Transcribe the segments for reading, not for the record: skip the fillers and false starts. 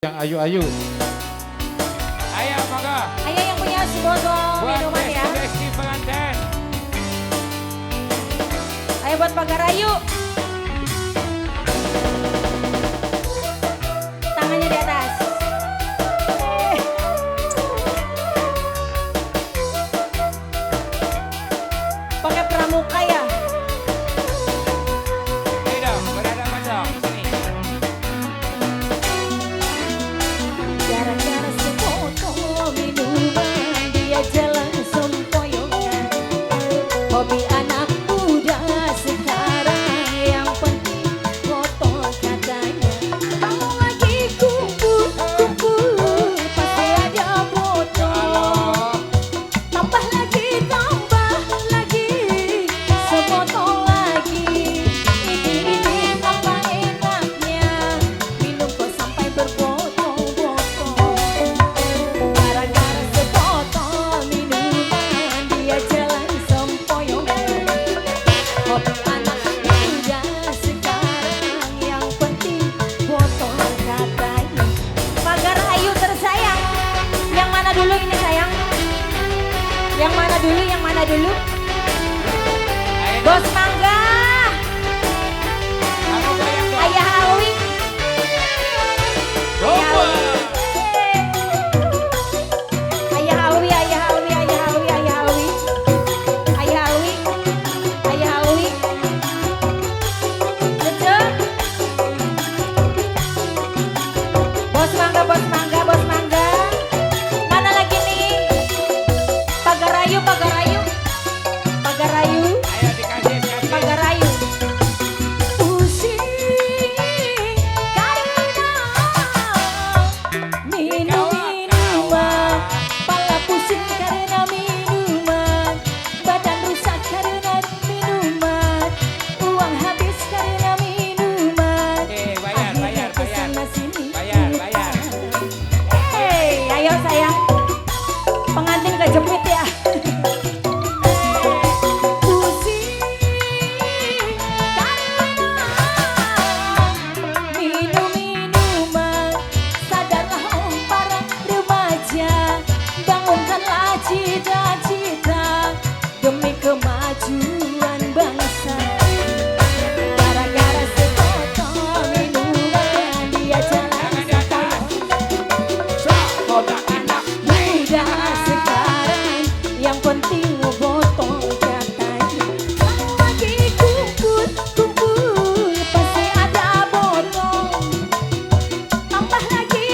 Yang ayu-ayu. Ayo, monggo. Ayo yang punya sebotol minuman ya. Besti pengantin. Ayo buat pagar ayu. Tangannya di atas. Pakai pramuka ya. Ayo dong, berhadapan dong. Sini. Gara-gara sebotol minuman dia jalan sempoyongan. Hobi anak muda sekarang yang penting foto katanya. Kalau lagi kumpul pasti ada botol. Tambah lagi sebotol lagi. Ini apa enaknya minum kok sampai berbotol-botol. Gara-gara sebotol minuman dia jalan sempoyongan. Hobi anak muda sekarang yang penting botol katanya. Pagar ayu tersayang, yang mana dulu ini sayang? Yang mana dulu? Yang mana dulu? Ayo, Bos Mangga, kamu goyang dong. Ayah Alwi, Opa. Ayah Alwi, Ayah Alwi, Ayah Alwi, Ayah Alwi, Ayah Alwi, Ayah Alwi. Betul. Bos Mangga, Bos Mangga, Bos Mangga. Mana lagi nih? Pagar ayu, Pagar ayu, Pagar ayu. Ayo dikasih. Pagar ayu. Pusing karena minuman, pala pusing karena minuman, badan rusak karena minuman, uang habis karena minuman. Bayar. Akhirnya kesana sini Bayar. Hei, ayo sayang, pengantin kejepit ya. Pusing karena minum minuman, sadarlah oh para remaja, bangunkanlah cita-cita demi kemajuan bangsa. Gara-gara sebotol minuman dia jalan Tangan di atas. hobi anak muda sekarang yang penting botol katanya. Kalau lagi kumpul pasti ada botol. Tambah lagi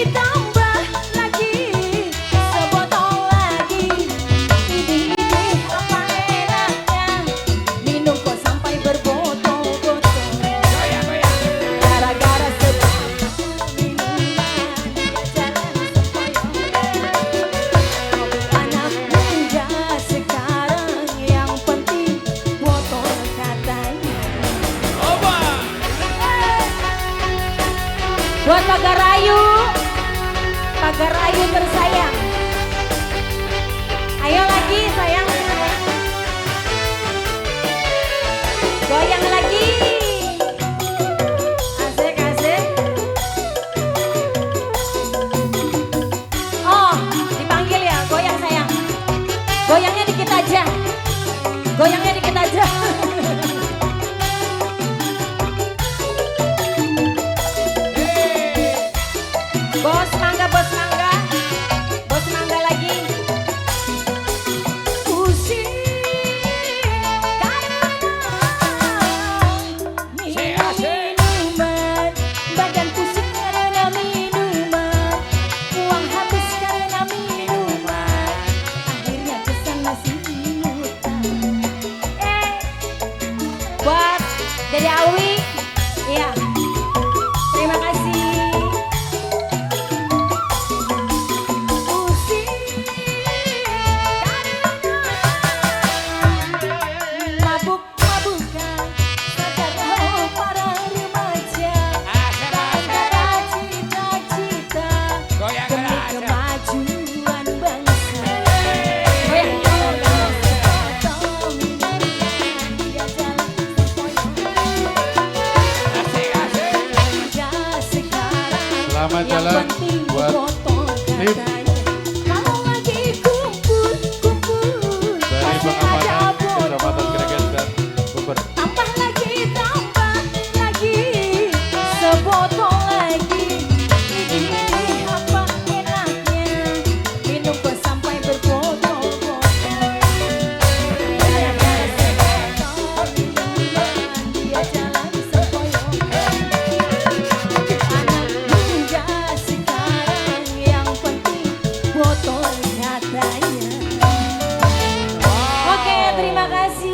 sebotol lagi. Ini apa enaknya minum kok sampai berbotol-botol. Goyang. Gara-gara sebotol minuman dia jalan sempoyongan. Hobi anak muda sekarang yang penting botol katanya. Opa. Buat Pagar ayu tersayang. Ayo lagi sayang. Goyang lagi. Asik. Oh, dipanggil ya, goyang sayang. Goyangnya dikit aja. Bos Mangga, Bos Mangga. Bos Mangga lagi. Pusing karena minuman, badan pusing karena minuman, uang habis karena minuman, akhirnya kesana sini ngutang. Buat Dede Alwi, iya. Terima kasih. buat potong Tim. kata